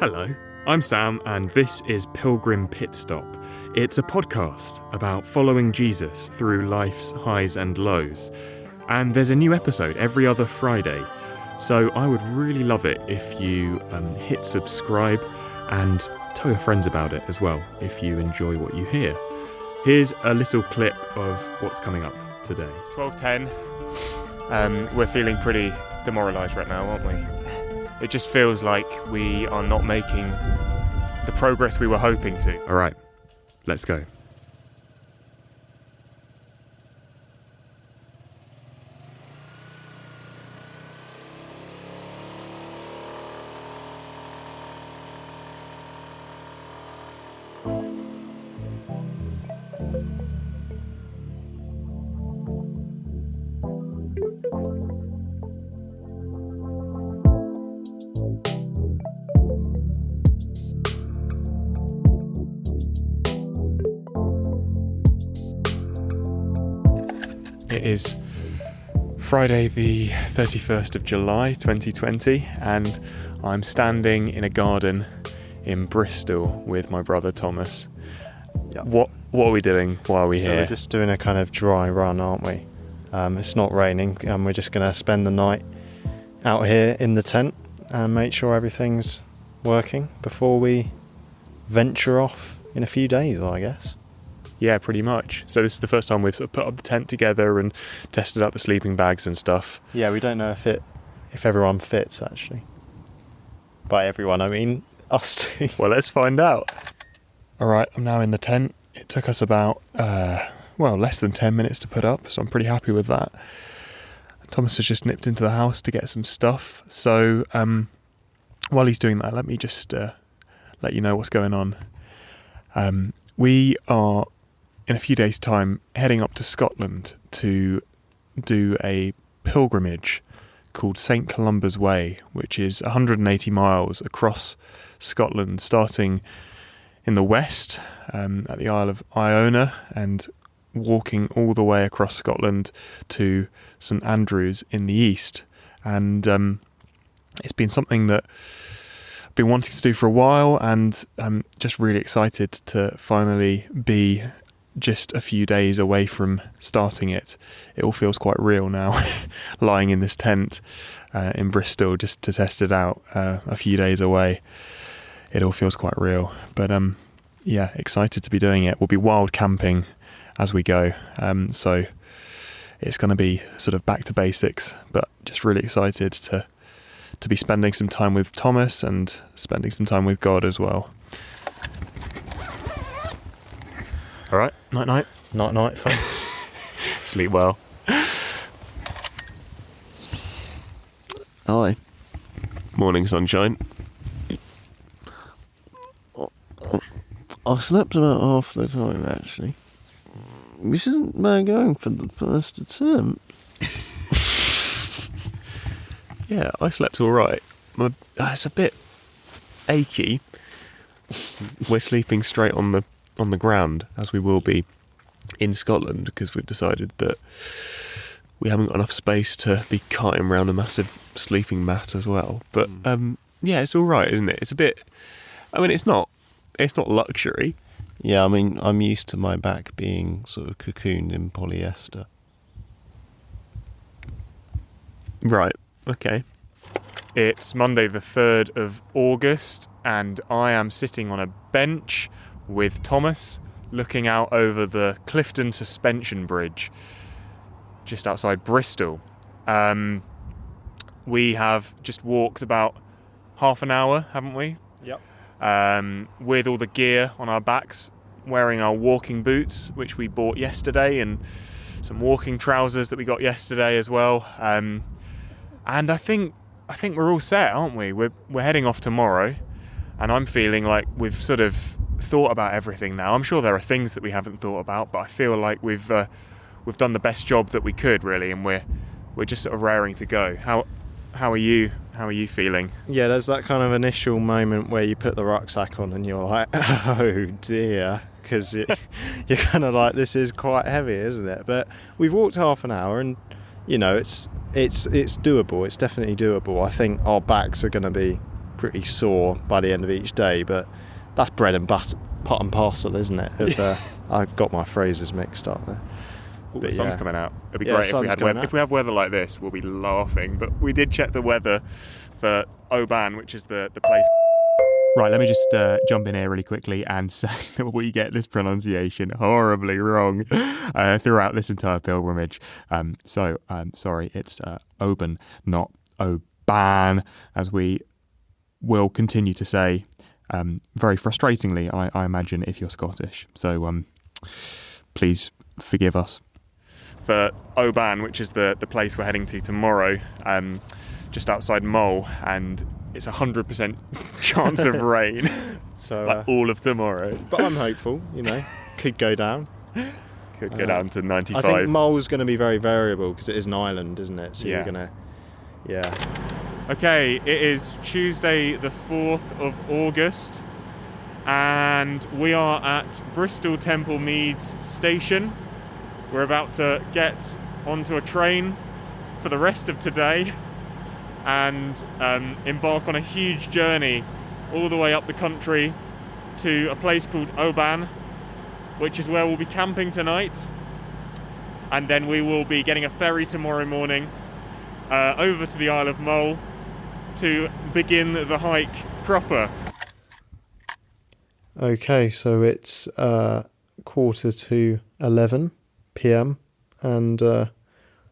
Hello, I'm Sam and this is Pilgrim Pit Stop. It's a podcast about following Jesus through life's highs and lows. And there's a new episode every other Friday. So I would really love it if you hit subscribe and tell your friends about it as well if you enjoy what you hear. Here's a little clip of what's coming up today. 12:10. We're feeling pretty demoralised right now, aren't we? It just feels like we are not making the progress we were hoping to. All right, let's go. It is Friday the 31st of July 2020 and I'm standing in a garden in Bristol with my brother Thomas. Yep. What are we doing while we're here? We're just doing a kind of dry run, aren't we? It's not raining and we're just going to spend the night out here in the tent and make sure everything's working before we venture off in a few days, I guess. Yeah, pretty much. So this is the first time we've sort of put up the tent together and tested out the sleeping bags and stuff. Yeah, we don't know if everyone fits, actually. By everyone, I mean us two. Well, let's find out. All right, I'm now in the tent. It took us about, less than 10 minutes to put up, so I'm pretty happy with that. Thomas has just nipped into the house to get some stuff. So while he's doing that, let me just let you know what's going on. We are, in a few days' time, heading up to Scotland to do a pilgrimage called St Columba's Way, which is 180 miles across Scotland, starting in the west at the Isle of Iona and walking all the way across Scotland to St Andrews in the east. And it's been something that I've been wanting to do for a while, and I'm just really excited to finally be just a few days away from starting it. It all feels quite real now, lying in this tent in Bristol just to test it out a few days away. It all feels quite real, but excited to be doing it. We'll be wild camping as we go, so it's going to be sort of back to basics, but just really excited to be spending some time with Thomas and spending some time with God as well. All right, night-night. Night-night, folks. Sleep well. Hi. Morning, sunshine. I slept about half the time, actually. This isn't bad going for the first attempt. Yeah, I slept all right. It's a bit achy. We're sleeping straight on the ground, as we will be in Scotland, because we've decided that we haven't got enough space to be carting around a massive sleeping mat as well. But it's all right, isn't it? It's a bit. I mean, it's not luxury. Yeah, I mean, I'm used to my back being sort of cocooned in polyester. Right. Okay. It's Monday the 3rd of August and I am sitting on a bench with Thomas looking out over the Clifton Suspension Bridge just outside Bristol. We have just walked about half an hour, haven't we? Yep. With all the gear on our backs, wearing our walking boots, which we bought yesterday, and some walking trousers that we got yesterday as well. And I think we're all set, aren't we? We're heading off tomorrow, and I'm feeling like we've sort of thought about everything now. I'm sure there are things that we haven't thought about, but I feel like we've done the best job that we could, really, and we're just sort of raring to go. How are you? How are you feeling? Yeah, there's that kind of initial moment where you put the rucksack on and you're like, oh dear, because you're kind of like, this is quite heavy, isn't it? But we've walked half an hour and, you know, it's doable. It's definitely doable. I think our backs are going to be pretty sore by the end of each day, but that's bread and butter, pot and parcel, isn't it? I got my phrases mixed up there. Ooh, But the sun's yeah. coming out. It'd be Yeah, great if we sun's had coming weather. out. If we have weather like this, we'll be laughing. But we did check the weather for Oban, which is the place. Right, let me just jump in here really quickly and say that we get this pronunciation horribly wrong throughout this entire pilgrimage. Sorry, it's Oban, not Oban, as we will continue to say very frustratingly, I imagine, if you're Scottish. So please forgive us. For Oban, which is the place we're heading to tomorrow, just outside Mull, and it's 100% chance of rain, So, like all of tomorrow. but I'm hopeful. Could go down. Could go down to 95. I think Mull's going to be very variable because it is an island, isn't it? So Yeah. you're gonna, yeah. Okay, it is Tuesday the 4th of August, and we are at Bristol Temple Meads station. We're about to get onto a train for the rest of today and embark on a huge journey all the way up the country to a place called Oban, which is where we'll be camping tonight, and then we will be getting a ferry tomorrow morning over to the Isle of Mull to begin the hike proper. Okay, so it's 11:15 p.m. and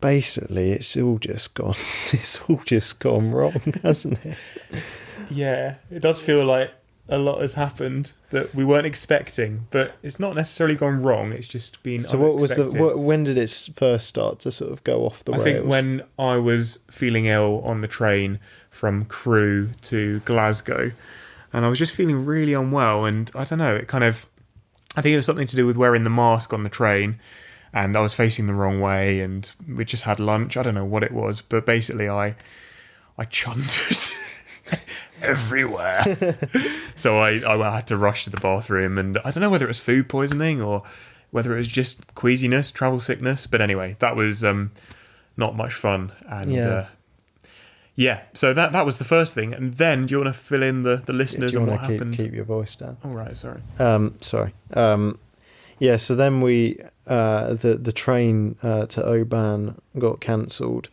basically it's all just gone. It's all just gone wrong, hasn't it? Yeah, it does feel like a lot has happened that we weren't expecting, but it's not necessarily gone wrong. It's just been So what was unexpected. when did it first start to sort of go off the I rails? think when I was feeling ill on the train from Crewe to Glasgow, and I was just feeling really unwell, and I don't know, I think it was something to do with wearing the mask on the train, and I was facing the wrong way, and we just had lunch. I don't know what it was, but basically I chunted everywhere. So I had to rush to the bathroom, and I don't know whether it was food poisoning or whether it was just queasiness, travel sickness, but anyway, that was not much fun. And so that was the first thing. And then do you want to fill in the listeners Do you on what wanna happened? keep your voice down. All right, sorry. Sorry. Yeah, so then the train to Oban got cancelled,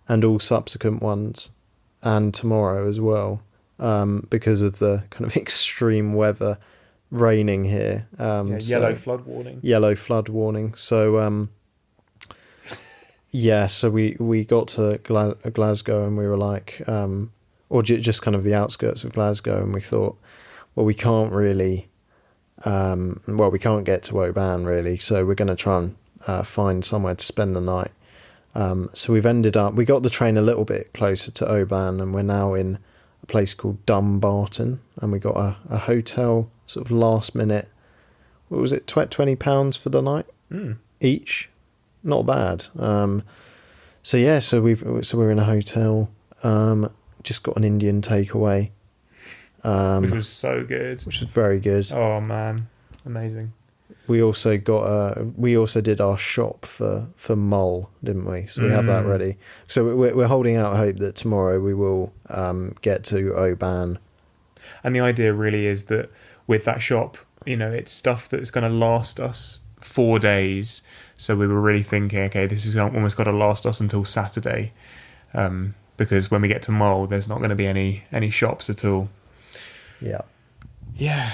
and all subsequent ones, and tomorrow as well, because of the kind of extreme weather, raining here. Yellow flood warning. Yellow flood warning. So so we got to Glasgow, and we were like, just kind of the outskirts of Glasgow, and we thought, well, we can't really. We can't get to Oban really, so we're going to try and find somewhere to spend the night. So we got the train a little bit closer to Oban, and we're now in a place called Dumbarton, and we got a hotel sort of last minute. What was it, £20 for the night each? Not bad. So we're in a hotel. Just got an Indian takeaway. Which was so good. Which was very good. Oh man, amazing. We also did our shop for Mull, didn't we? So we have that ready. So we're holding out hope that tomorrow we will get to Oban. And the idea really is that with that shop, it's stuff that's going to last us 4 days. So we were really thinking, okay, this is almost got to last us until Saturday, because when we get to Mull, there's not going to be any shops at all. Yeah.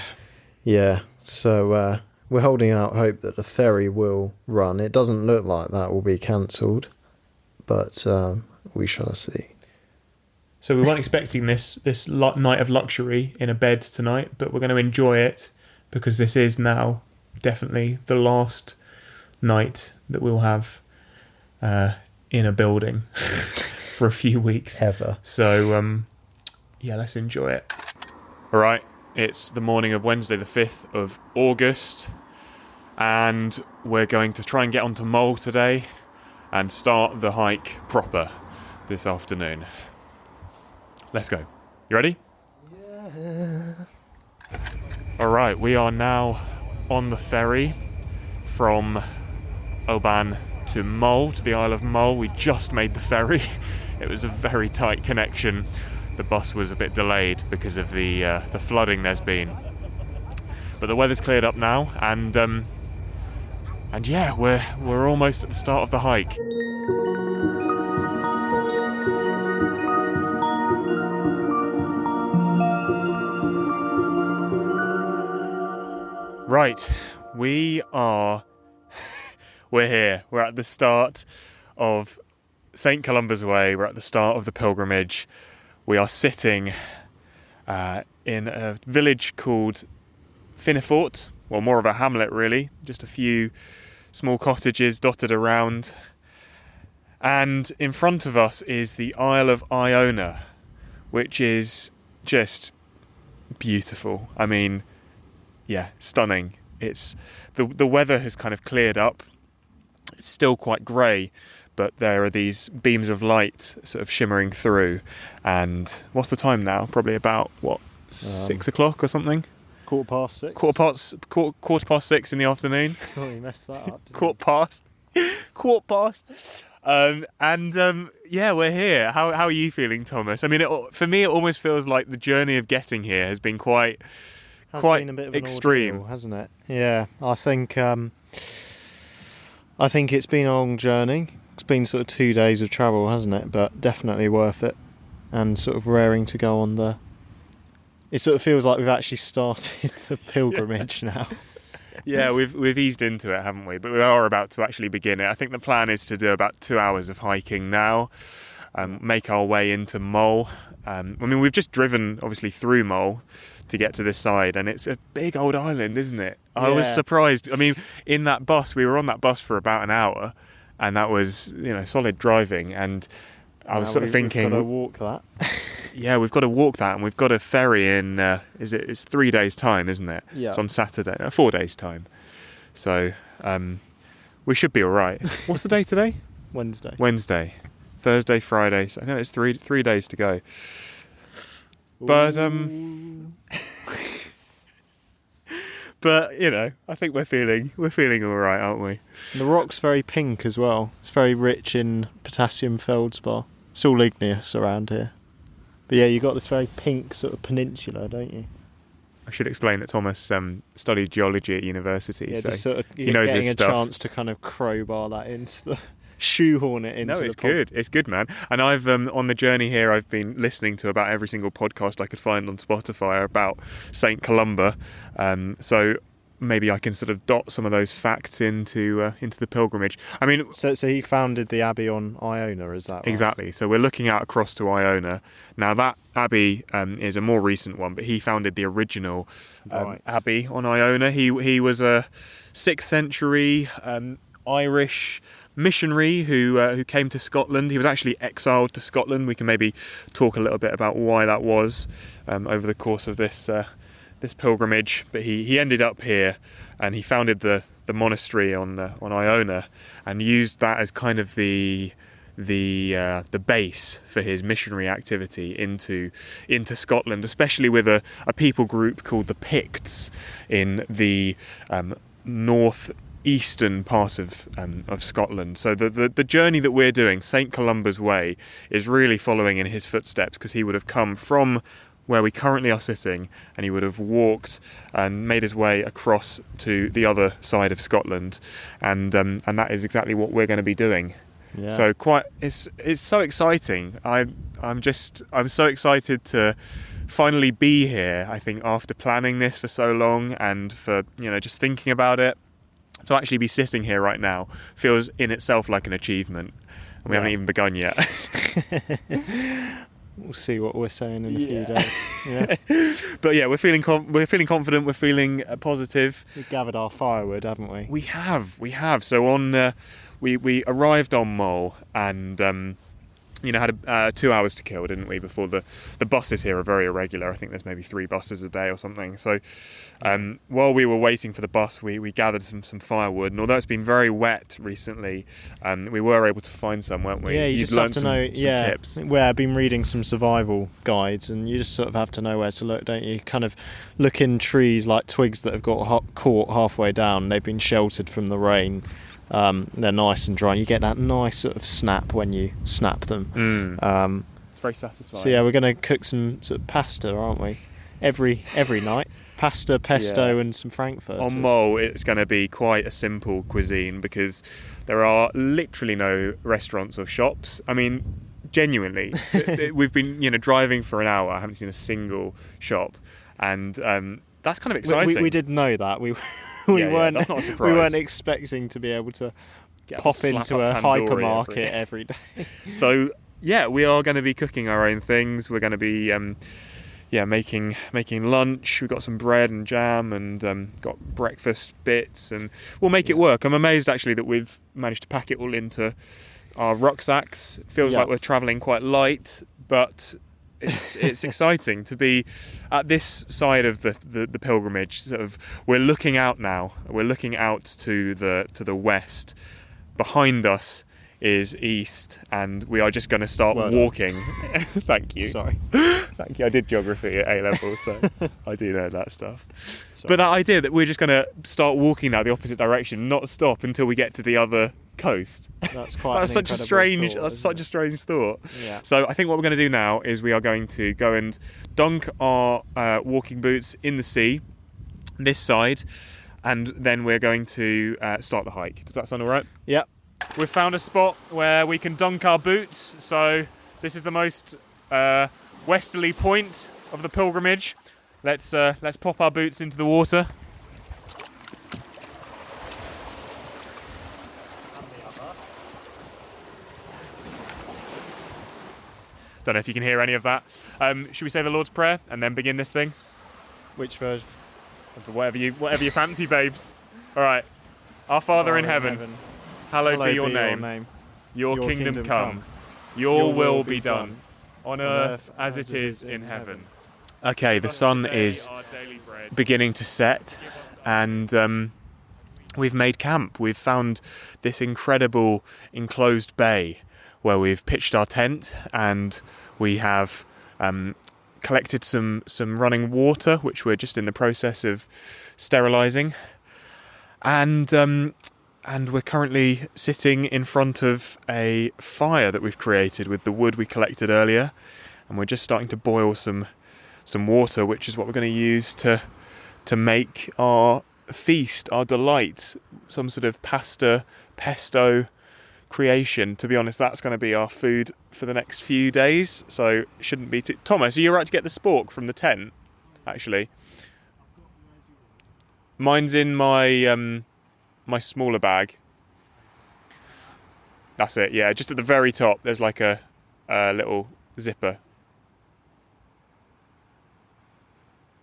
So we're holding out hope that the ferry will run. It doesn't look like that will be cancelled, but we shall see. So we weren't expecting this night of luxury in a bed tonight, but we're going to enjoy it because this is now definitely the last night that we'll have in a building for a few weeks. Ever. So, let's enjoy it. All right, it's the morning of Wednesday the 5th of August, and we're going to try and get onto Mull today and start the hike proper this afternoon. Let's go. You ready? Yeah. All right, we are now on the ferry from Oban to Mull, to the Isle of Mull. We just made the ferry. It was a very tight connection. the bus was a bit delayed because of the flooding there's been. But the weather's cleared up now, and yeah, we're almost at the start of the hike. Right, we're here. We're at the start of St. Columba's Way. We're at the start of the pilgrimage. We are sitting in a village called Finnefort, well, more of a hamlet really, just a few small cottages dotted around. And in front of us is the Isle of Iona, which is just beautiful. I mean, yeah, stunning. It's the weather has kind of cleared up. It's still quite grey, but there are these beams of light sort of shimmering through. And what's the time now? Probably about 6 o'clock or something? 6:15. Quarter past 6 in the afternoon. Oh, you messed that up. Quarter past. Yeah, we're here. How are you feeling, Thomas? I mean, for me, it almost feels like the journey of getting here has been quite been a bit of an extreme, ordeal, hasn't it? Yeah, I think it's been a long journey. It's been sort of 2 days of travel, hasn't it? But definitely worth it, and sort of raring to go on the. It sort of feels like we've actually started the pilgrimage now. Yeah, we've eased into it, haven't we? But we are about to actually begin it. I think the plan is to do about 2 hours of hiking now, make our way into Mull. I mean, we've just driven, obviously, through Mull to get to this side, and it's a big old island, isn't it? I was surprised. I mean, in that bus, we were on that bus for about an hour, and that was, solid driving, and I was sort of thinking... We've got to walk that. Yeah, we've got to walk that, and we've got a ferry in, it's 3 days' time, isn't it? Yeah. It's on Saturday, 4 days' time. So, we should be all right. What's the day today? Wednesday. Thursday, Friday. So I know it's three days to go. But, but, I think we're feeling all right, aren't we? The rock's very pink as well. It's very rich in potassium feldspar. It's all igneous around here. But yeah, you've got this very pink sort of peninsula, don't you? I should explain that Thomas studied geology at university, yeah, so just sort of, he knows his stuff. Getting a chance to kind of crowbar that into the... shoehorn it into it's good. It's good, man. And I've on the journey here, I've been listening to about every single podcast I could find on Spotify about St. Columba. So maybe I can sort of dot some of those facts into the pilgrimage. I mean, so he founded the abbey on Iona, is that right? Exactly. So we're looking out across to Iona. Now that abbey is a more recent one, but he founded the original abbey on Iona. He was a 6th century Irish missionary who came to Scotland. He was actually exiled to Scotland. We can maybe talk a little bit about why that was over the course of this pilgrimage. But he ended up here, and he founded the monastery on Iona, and used that as kind of the base for his missionary activity into Scotland, especially with a people group called the Picts in the northeastern part of Scotland. So the journey that we're doing, St. Columba's Way, is really following in his footsteps, because he would have come from where we currently are sitting, and he would have walked and made his way across to the other side of Scotland, and that is exactly what we're going to be doing. Yeah. So it's so exciting. I'm so excited to finally be here. I think after planning this for so long, and for just thinking about it, to actually be sitting here right now feels in itself like an achievement, and we haven't even begun yet. We'll see what we're saying in a few days. Yeah. But yeah, we're feeling confident. We're feeling positive. We've gathered our firewood, haven't we? We have. So on, we arrived on Mull, and had 2 hours to kill, didn't we? Before the buses here are very irregular. I think there's maybe 3 buses a day or something. So while we were waiting for the bus, we gathered some firewood. And although it's been very wet recently, we were able to find some, weren't we? Yeah, you just have to know. Some tips. Where I've been reading some survival guides, and you just sort of have to know where to look, don't you? Kind of look in trees like twigs that have got caught halfway down. They've been sheltered from the rain. They're nice and dry. You get that nice sort of snap when you snap them. very satisfying. So yeah, we're going to cook some sort of pasta, aren't we? Every night. Pasta, pesto, and some frankfurters. On Mull, it's going to be quite a simple cuisine because there are literally no restaurants or shops. I mean, genuinely, we've been driving for an hour. I haven't seen a single shop, and that's kind of exciting. We did know that we weren't. That's not a surprise. We weren't expecting to be able to pop into a hypermarket every day. So yeah, we are going to be cooking our own things. We're going to be making lunch. We've got some bread and jam and got breakfast bits, and we'll make it work. I'm amazed actually that we've managed to pack it all into our rucksacks. It feels like we're travelling quite light, but it's exciting to be at this side of the pilgrimage. Sort of, we're looking out now. We're looking out to the west. Behind us is east, and we are just going to start walking. Thank you. Sorry. Thank you. I did geography at A-level, so I do know that stuff. Sorry. But that idea that we're just going to start walking now the opposite direction, not stop until we get to the other coast. That's quite. That's such a strange. That's such a strange thought. Yeah. So I think what we're going to do now is we are going to go and dunk our walking boots in the sea, this side, and then we're going to start the hike. Does that sound all right? Yep. We've found a spot where we can dunk our boots. So this is the most westerly point of the pilgrimage. Let's pop our boots into the water. Don't know if you can hear any of that. Should we say the Lord's Prayer and then begin this thing? Which version? Whatever you fancy, babes. All right. Our Father in heaven, hallowed be your name. Your kingdom come. Your will be done, on earth as it is in heaven. Okay, the sun is beginning to set, and we've made camp. We've found this incredible enclosed bay where we've pitched our tent, and we have collected some running water, which we're just in the process of sterilising, and we're currently sitting in front of a fire that we've created with the wood we collected earlier, and we're just starting to boil some water, which is what we're going to use to make our feast, our delight, some sort of pasta, pesto creation. To be honest, that's going to be our food for the next few days, so it shouldn't be too... Thomas, are you right to get the spork from the tent, actually? Mine's in my my smaller bag. That's it, yeah, just at the very top there's like a little zipper.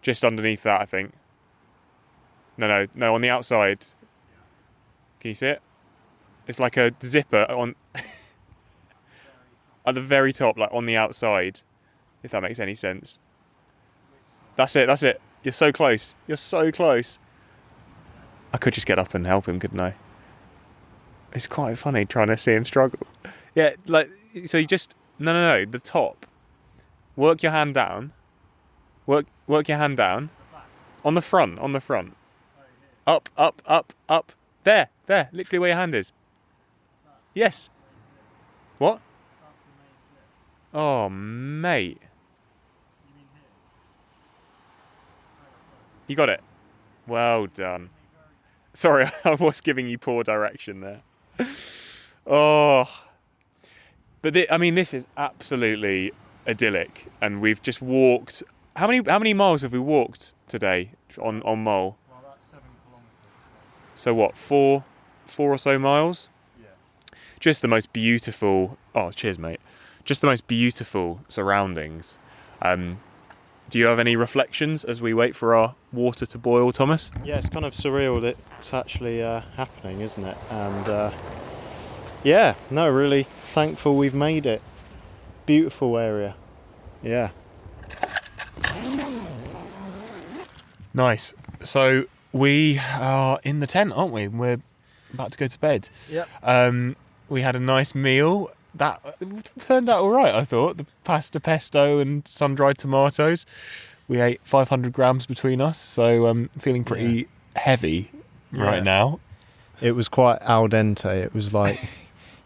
Just underneath that, I think. No, on the outside. Can you see it? It's like a zipper on at the very top, like on the outside, if that makes any sense. That's it. You're so close. I could just get up and help him, couldn't I? It's quite funny trying to see him struggle. Yeah, like, so you just... No, the top. Work your hand down. Work your hand down. On the front. Up. There, literally where your hand is. Yes. What? Oh, mate. You got it? Well done. Sorry, I was giving you poor direction there. Oh. But this is absolutely idyllic, and we've just walked... How many miles have we walked today on Mull? Well, that's 7 kilometres. So what, 4 or so miles? Yeah. Just the most beautiful... Oh, cheers, mate. Just the most beautiful surroundings. Do you have any reflections as we wait for our water to boil, Thomas? Yeah, it's kind of surreal that it's actually happening, isn't it? And really thankful we've made it. Beautiful area. Yeah. Nice. So we are in the tent, aren't we? We're about to go to bed. Yep. We had a nice meal. That turned out all right, I thought. The pasta pesto and sun-dried tomatoes. We ate 500 grams between us, so feeling pretty heavy right now. It was quite al dente. It was like,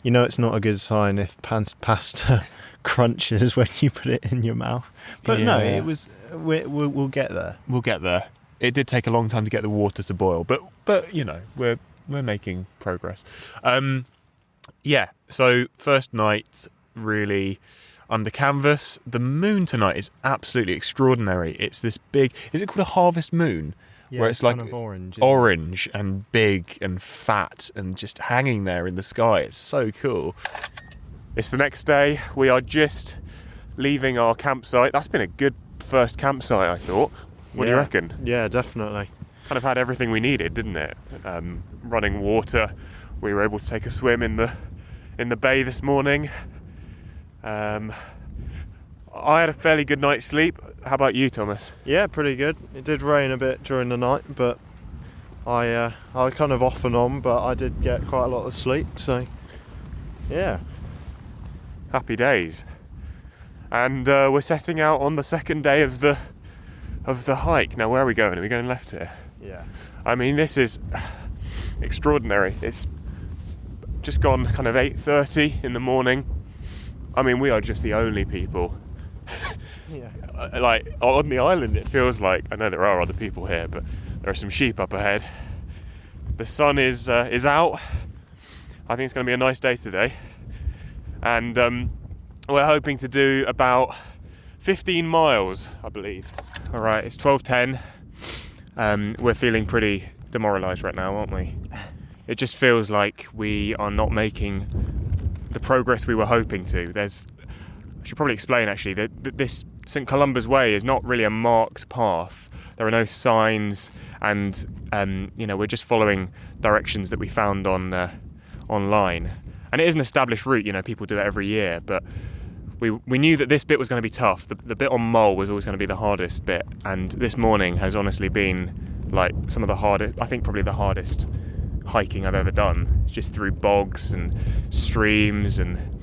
it's not a good sign if pasta crunches when you put it in your mouth. But no, Yeah. it was. We'll get there. We'll get there. It did take a long time to get the water to boil, but we're making progress. Yeah. So first night really under canvas. The moon tonight is absolutely extraordinary. It's this big. Is it called a harvest moon? Yeah, where it's like kind of orange. orange and big and fat and just hanging there in the sky. It's so cool. It's the next day. We are just leaving our campsite. That's been a good first campsite, I thought. What do you reckon? Yeah, definitely. Kind of had everything we needed, didn't it? Running water. We were able to take a swim in the bay this morning. I had a fairly good night's sleep. How about you, Thomas? Yeah, pretty good. It did rain a bit during the night, but I kind of off and on, but I did get quite a lot of sleep. So yeah. Happy days. And we're setting out on the second day of the hike. Now, where are we going? Are we going left here? Yeah. I mean, this is extraordinary. It's just gone kind of 8:30 in the morning. I mean, we are just the only people. Yeah. Like on the island, it feels like. I know there are other people here, but there are some sheep up ahead. The sun is out. I think it's going to be a nice day today, and we're hoping to do about 15 miles, I believe. All right, it's 12:10. We're feeling pretty demoralised right now, aren't we? It just feels like we are not making the progress we were hoping to. I should probably explain actually that this St Columba's Way is not really a marked path. There are no signs, and we're just following directions that we found on online. And it is an established route. People do it every year, but we knew that this bit was going to be tough. The bit on Mull was always going to be the hardest bit, and this morning has honestly been like some of the hardest. I think probably the hardest hiking I've ever done. It's just through bogs and streams and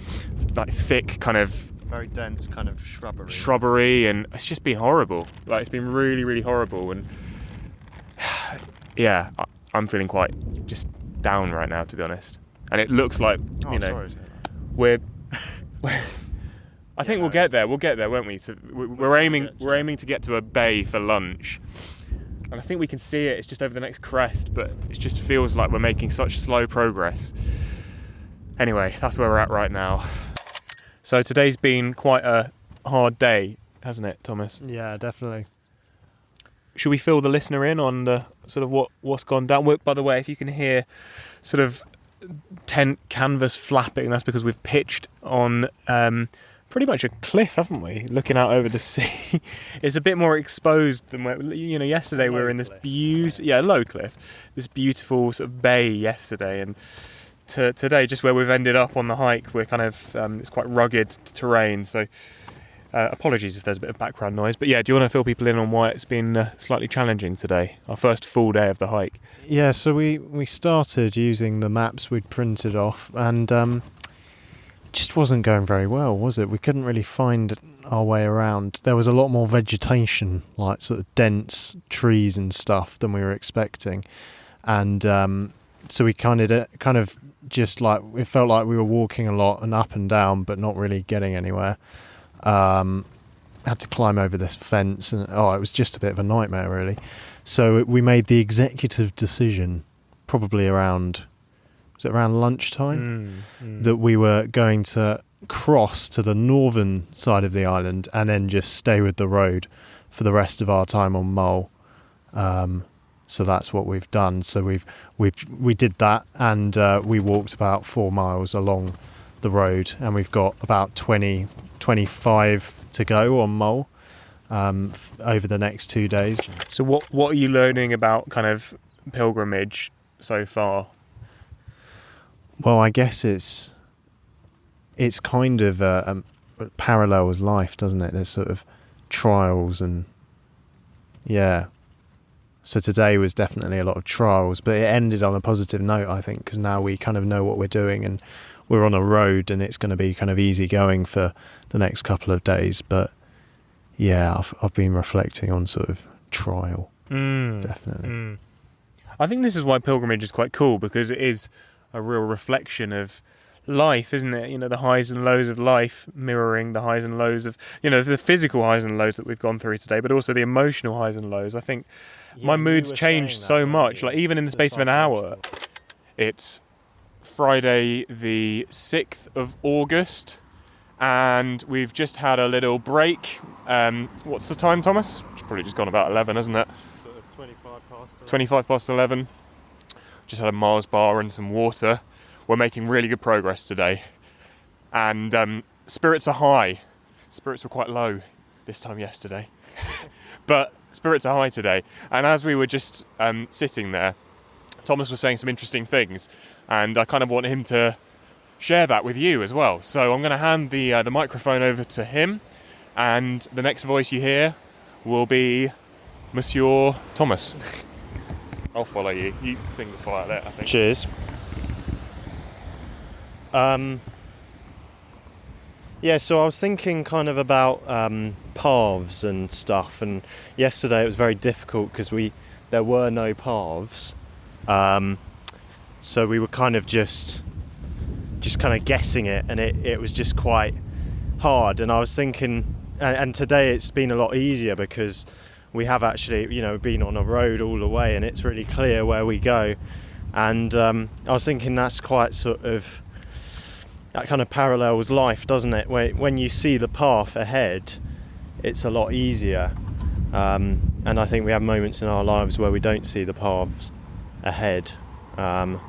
like thick kind of Very dense kind of shrubbery, and it's just been horrible. Like, it's been really, really horrible, and yeah, I'm feeling quite just down right now, to be honest. And it looks like we're I think we'll get there, won't we? So we're aiming to get to a bay for lunch, and I think we can see it. It's just over the next crest, but it just feels like we're making such slow progress. Anyway, that's where we're at right now. So today's been quite a hard day, hasn't it, Thomas? Yeah, definitely. Should we fill the listener in on the sort of what's gone down? By the way, if you can hear sort of tent canvas flapping, that's because we've pitched on pretty much a cliff, haven't we? Looking out over the sea. It's a bit more exposed than yesterday we were in this low cliff, this beautiful sort of bay yesterday, and today, just where we've ended up on the hike, we're kind of it's quite rugged terrain, so apologies if there's a bit of background noise. But yeah, do you want to fill people in on why it's been slightly challenging today, our first full day of the hike? Yeah, so we started using the maps we'd printed off, and it just wasn't going very well, was it? We couldn't really find our way around. There was a lot more vegetation, like sort of dense trees and stuff, than we were expecting, and so we kind of just like, it felt like we were walking a lot and up and down, but not really getting anywhere. Had to climb over this fence, and it was just a bit of a nightmare, really. So we made the executive decision, probably around lunchtime, that we were going to cross to the northern side of the island and then just stay with the road for the rest of our time on Mull. So that's what we've done. So we did that, and we walked about 4 miles along the road, and we've got about 25 to go on Mull over the next 2 days. So what are you learning about kind of pilgrimage so far? Well, I guess it's kind of parallels life, doesn't it? There's sort of trials, and yeah. So today was definitely a lot of trials, but it ended on a positive note, I think, because now we kind of know what we're doing, and we're on a road, and it's going to be kind of easy going for the next couple of days. But yeah, I've been reflecting on sort of trial, definitely. I think this is why pilgrimage is quite cool, because it is a real reflection of life, isn't it? The highs and lows of life mirroring the highs and lows of, the physical highs and lows that we've gone through today, but also the emotional highs and lows. I think my mood's changed so much, like even in the space of an hour. It's Friday the 6th of August, and we've just had a little break. What's the time, Thomas? It's probably just gone about 11, hasn't it? Sort of 25 past 11. 25 past 11. Just had a Mars bar and some water. We're making really good progress today. And spirits are high. Spirits were quite low this time yesterday. But spirits are high today. And as we were just sitting there, Thomas was saying some interesting things. And I kind of want him to share that with you as well. So I'm going to hand the microphone over to him. And the next voice you hear will be Monsieur Thomas. I'll follow you. You sing the fire there, I think. Cheers. Yeah, so I was thinking kind of about paths and stuff, and yesterday it was very difficult because there were no paths, so we were kind of just kind of guessing it, and it was just quite hard. And I was thinking, and today it's been a lot easier because we have actually, been on a road all the way, and it's really clear where we go. And I was thinking that's quite sort of, that kind of parallels life, doesn't it? When you see the path ahead, it's a lot easier. And I think we have moments in our lives where we don't see the paths ahead. But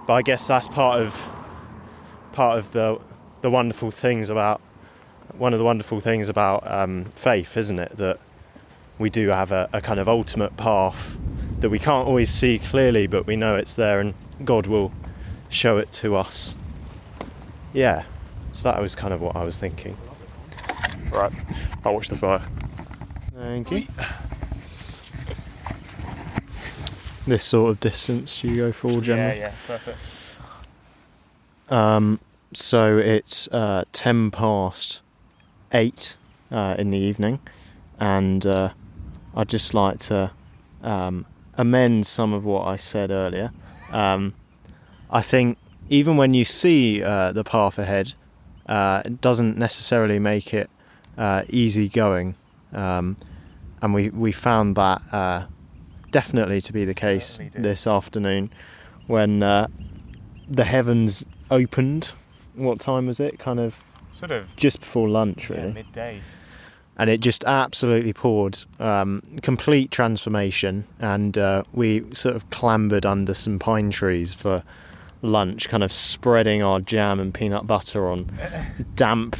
I guess that's part of the wonderful things about, one of the wonderful things about faith, isn't it? That we do have a kind of ultimate path that we can't always see clearly, but we know it's there, and God will show it to us. Yeah, so that was kind of what I was thinking. Right, I'll watch the fire. Thank you. This sort of distance you go for, generally? Yeah, perfect. So it's 10 past 8 in the evening, and I'd just like to amend some of what I said earlier. I think even when you see the path ahead, it doesn't necessarily make it easy going, and we found that definitely to be the case this afternoon when the heavens opened. What time was it? Kind of Sort of just before lunch, really. midday. And it just absolutely poured, complete transformation, and we sort of clambered under some pine trees for lunch, kind of spreading our jam and peanut butter on damp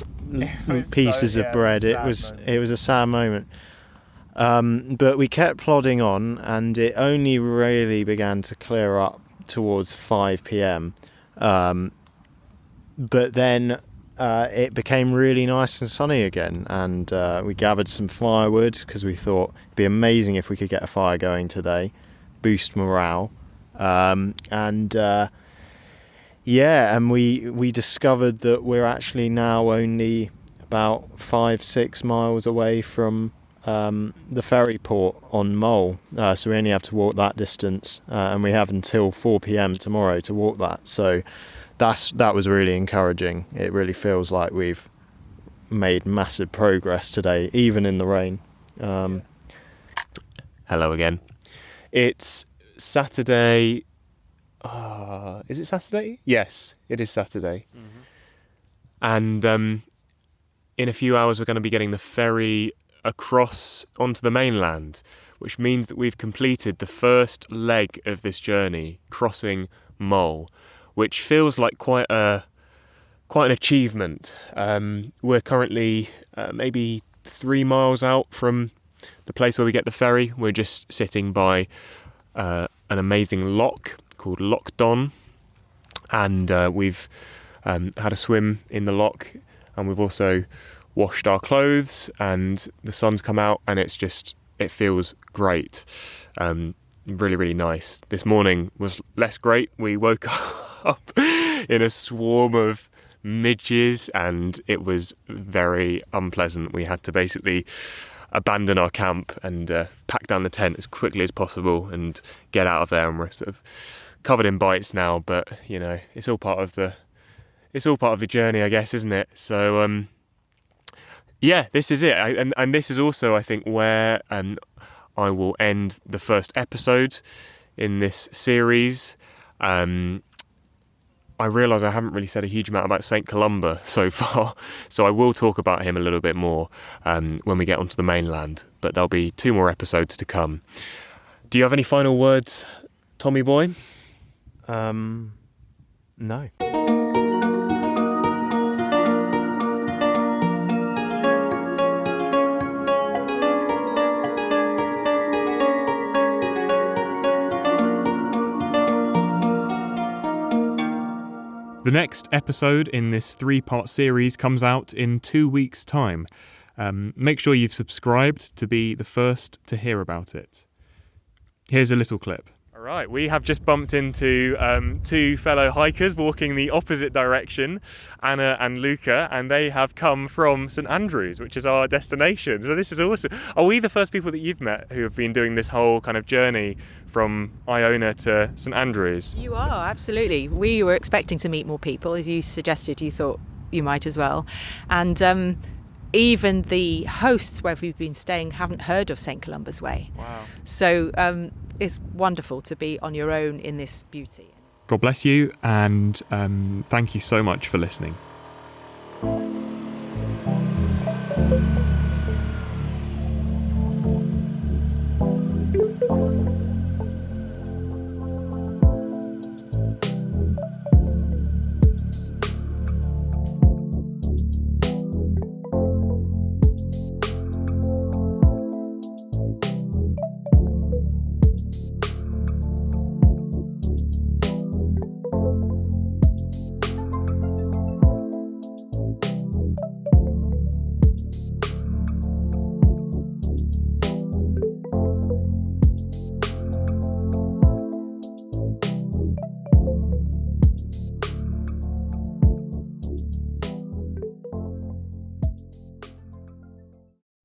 pieces of bread. It was a sad moment. But we kept plodding on, and it only really began to clear up towards 5 p.m. But then it became really nice and sunny again, and we gathered some firewood because we thought it'd be amazing if we could get a fire going today, boost morale. And we discovered that we're actually now only about 5-6 miles away from the ferry port on Mull, so we only have to walk that distance, and we have until 4 p.m. tomorrow to walk that. So that was really encouraging. It really feels like we've made massive progress today, even in the rain. Hello again. It's Saturday. Is it Saturday? Yes, it is Saturday. Mm-hmm. And in a few hours we're going to be getting the ferry across onto the mainland, which means that we've completed the first leg of this journey, crossing Mull, which feels like quite an achievement. We're currently maybe 3 miles out from the place where we get the ferry. We're just sitting by an amazing loch called Loch Don, and we've had a swim in the loch, and we've also washed our clothes, and the sun's come out, and it feels great. Really, really nice. This morning was less great. We woke up in a swarm of midges, and it was very unpleasant. We had to basically abandon our camp and pack down the tent as quickly as possible and get out of there, and we're sort of covered in bites now, but it's all part of the it's all part of the journey, I guess, isn't it? So yeah, this is it, and this is also, I think, where I will end the first episode in this series. I realise I haven't really said a huge amount about St. Columba so far, so I will talk about him a little bit more when we get onto the mainland, but there'll be 2 more episodes to come. Do you have any final words, Tommy boy? No. The next episode in this 3-part series comes out in 2 weeks' time. Make sure you've subscribed to be the first to hear about it. Here's a little clip. All right, we have just bumped into 2 fellow hikers walking the opposite direction, Anna and Luca, and they have come from St Andrews, which is our destination. So this is awesome. Are we the first people that you've met who have been doing this whole kind of journey from Iona to St Andrews? You are, absolutely. We were expecting to meet more people. As you suggested, you thought you might as well. And even the hosts where we've been staying haven't heard of St Columba's Way. Wow. So it's wonderful to be on your own in this beauty. God bless you, and thank you so much for listening.